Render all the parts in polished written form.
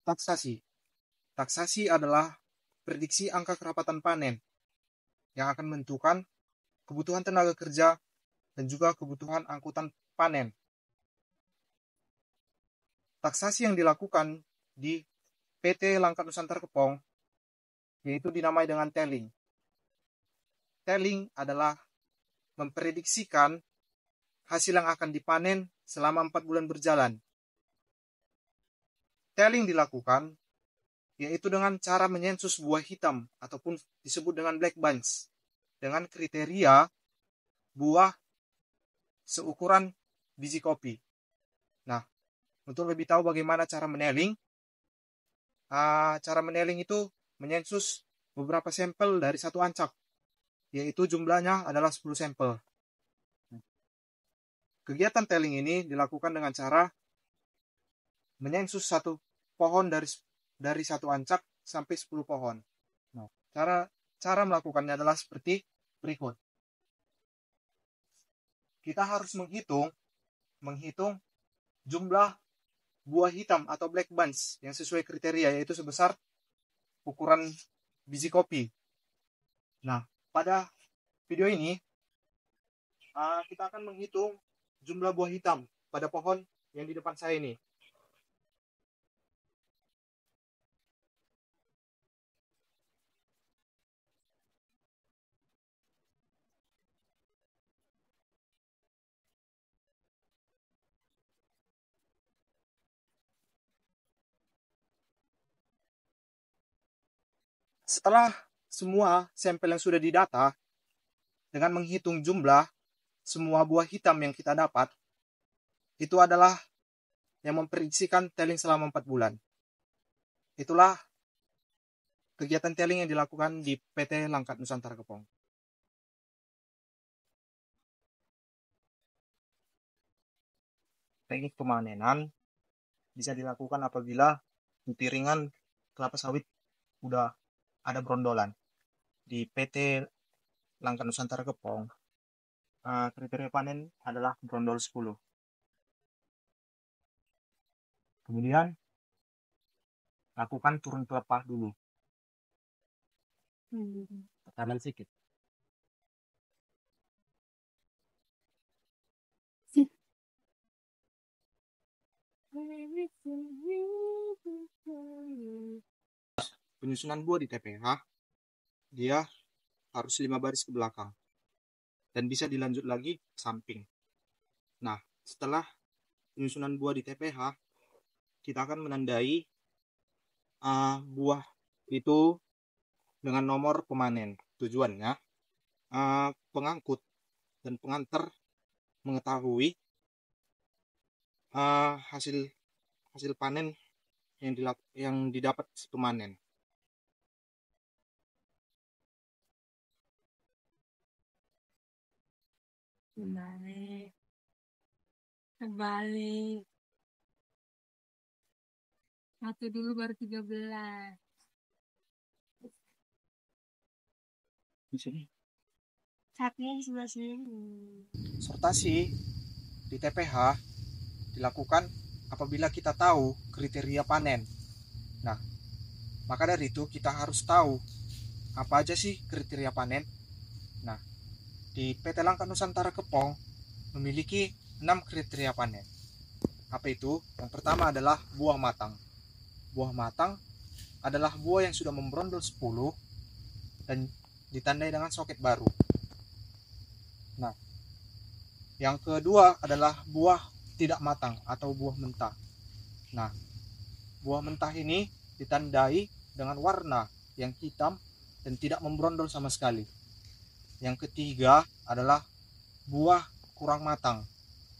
Taksasi. Taksasi adalah prediksi angka kerapatan panen yang akan menentukan kebutuhan tenaga kerja dan juga kebutuhan angkutan panen. Taksasi yang dilakukan di PT Langkat Nusantara Kepong yaitu dinamai dengan telling. Telling adalah memprediksikan hasil yang akan dipanen selama 4 bulan berjalan. Telling dilakukan yaitu dengan cara menyensus buah hitam ataupun disebut dengan black bunch dengan kriteria buah seukuran biji kopi. Nah, untuk lebih tahu bagaimana cara meneling itu menyensus beberapa sampel dari satu ancak, yaitu jumlahnya adalah 10 sampel. Kegiatan telling ini dilakukan dengan cara menyensus satu pohon dari satu ancak sampai 10 pohon. Nah, cara melakukannya adalah seperti berikut. Kita harus menghitung jumlah buah hitam atau black bunch yang sesuai kriteria, yaitu sebesar ukuran biji kopi. Nah, pada video ini kita akan menghitung jumlah buah hitam pada pohon yang di depan saya ini. Setelah semua sampel yang sudah didata, dengan menghitung jumlah semua buah hitam yang kita dapat, itu adalah yang memprediksikan telling selama 4 bulan. Itulah kegiatan telling yang dilakukan di PT Langkat Nusantara Kepong. Teknik pemanenan bisa dilakukan apabila di piringan kelapa sawit udah ada brondolan. Di PT Langkat Nusantara Kepong, kriteria panen adalah brondol 10. Kemudian lakukan turun pelepah dulu. Tekanan sedikit. Penyusunan buah di TPH, dia harus 5 baris ke belakang dan bisa dilanjut lagi ke samping. Nah, setelah penyusunan buah di TPH, kita akan menandai buah itu dengan nomor pemanen. Tujuannya pengangkut dan pengantar mengetahui hasil panen yang didapat pemanen. Terbalik. Satu dulu baru 13. Di sini. Satunya di sebelah sini. Sortasi di TPH dilakukan apabila kita tahu kriteria panen. Nah, maka dari itu kita harus tahu apa aja sih kriteria panen. Nah, di PT Langkat Nusantara Kepong memiliki 6 kriteria panen. Apa itu? Yang pertama adalah buah matang. Buah matang adalah buah yang sudah membrondol 10 dan ditandai dengan soket baru. Nah, yang kedua adalah buah tidak matang atau buah mentah. Nah, buah mentah ini ditandai dengan warna yang hitam dan tidak membrondol sama sekali. Yang ketiga adalah buah kurang matang.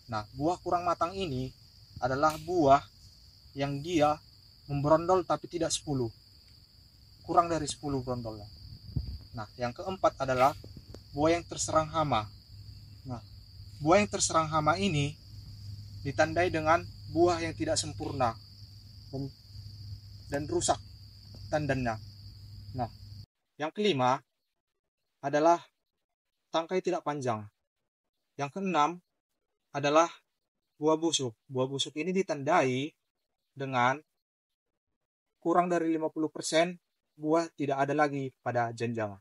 Nah, buah kurang matang ini adalah buah yang dia membrondol tapi tidak 10. Kurang dari 10 brondolnya. Nah, yang keempat adalah buah yang terserang hama. Nah, buah yang terserang hama ini ditandai dengan buah yang tidak sempurna dan rusak tandannya. Nah, yang kelima adalah tangkai tidak panjang. Yang keenam adalah buah busuk. Buah busuk ini ditandai dengan kurang dari 50%, buah tidak ada lagi pada jenjang.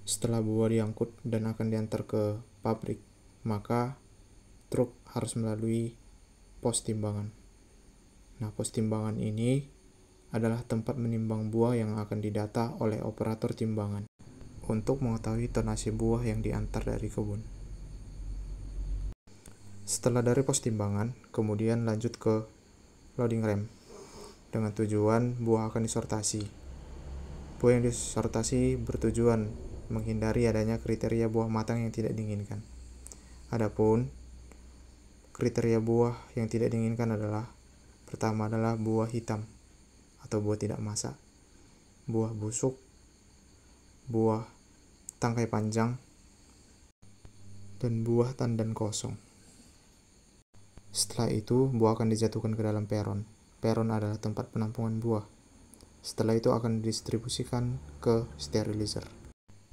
Setelah buah diangkut dan akan diantar ke pabrik, maka truk harus melalui pos timbangan. Nah, pos timbangan ini adalah tempat menimbang buah yang akan didata oleh operator timbangan untuk mengetahui tonase buah yang diantar dari kebun. Setelah dari pos timbangan, kemudian lanjut ke loading ramp dengan tujuan buah akan disortasi. Buah yang disortasi bertujuan menghindari adanya kriteria buah matang yang tidak diinginkan. Adapun kriteria buah yang tidak diinginkan adalah pertama adalah buah hitam atau buah tidak masak, buah busuk, buah tangkai panjang, dan buah tandan kosong. Setelah itu, buah akan dijatuhkan ke dalam peron. Peron adalah tempat penampungan buah. Setelah itu akan didistribusikan ke sterilizer.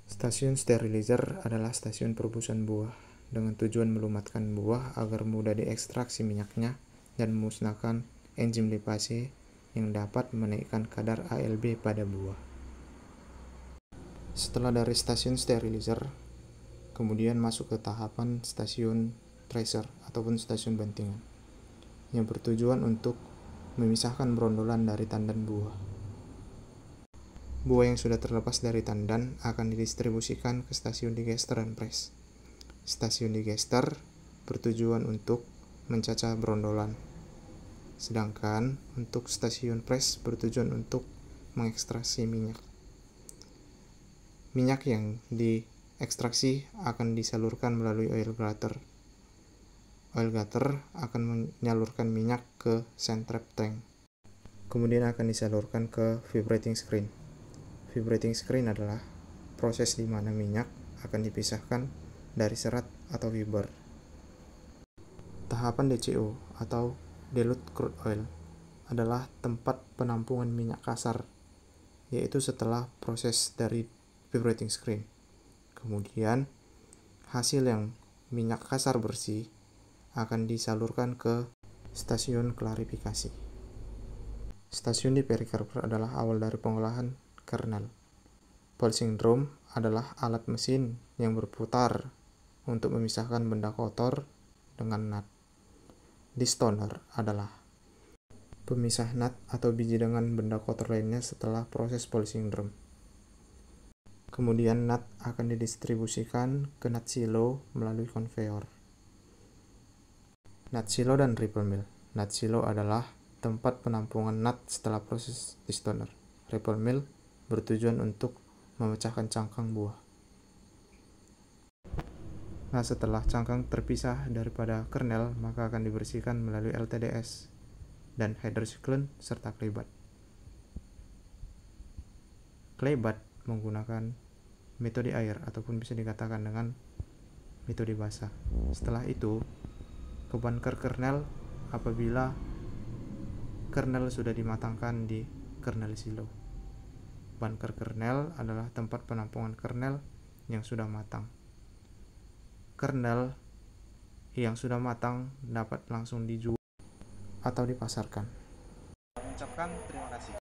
Stasiun sterilizer adalah stasiun perebusan buah dengan tujuan melumatkan buah agar mudah diekstraksi minyaknya dan memusnahkan enzim lipase yang dapat menaikkan kadar ALB pada buah. Setelah dari stasiun sterilizer, kemudian masuk ke tahapan stasiun tracer ataupun stasiun bantingan yang bertujuan untuk memisahkan brondolan dari tandan buah. Buah yang sudah terlepas dari tandan akan didistribusikan ke stasiun digester dan press. Stasiun digester bertujuan untuk mencacah brondolan, sedangkan untuk stasiun press bertujuan untuk mengekstraksi minyak. Minyak yang diekstraksi akan disalurkan melalui oil gutter. Oil gutter akan menyalurkan minyak ke sand trap tank. Kemudian akan disalurkan ke vibrating screen. Vibrating screen adalah proses di mana minyak akan dipisahkan dari serat atau fiber. Tahapan DCO atau dilute crude oil adalah tempat penampungan minyak kasar, yaitu setelah proses dari vibrating screen. Kemudian hasil yang minyak kasar bersih akan disalurkan ke stasiun klarifikasi. Stasiun di perikarber adalah awal dari pengolahan kernel. Polishing drum adalah alat mesin yang berputar untuk memisahkan benda kotor dengan nut. Destoner adalah pemisah nut atau biji dengan benda kotor lainnya setelah proses polishing drum. Kemudian nut akan didistribusikan ke nut silo melalui konveyor. Nut silo dan ripple mill. Nut silo adalah tempat penampungan nut setelah proses destoner. Ripple mill bertujuan untuk memecahkan cangkang buah. Nah, setelah cangkang terpisah daripada kernel, maka akan dibersihkan melalui LTDS dan hydrocyclone serta klebat. Klebat menggunakan metode air ataupun bisa dikatakan dengan metode basah. Setelah itu, kebangker kernel apabila kernel sudah dimatangkan di kernel silo. Bunker kernel adalah tempat penampungan kernel yang sudah matang. Kernel yang sudah matang dapat langsung dijual atau dipasarkan. Mengucapkan terima kasih.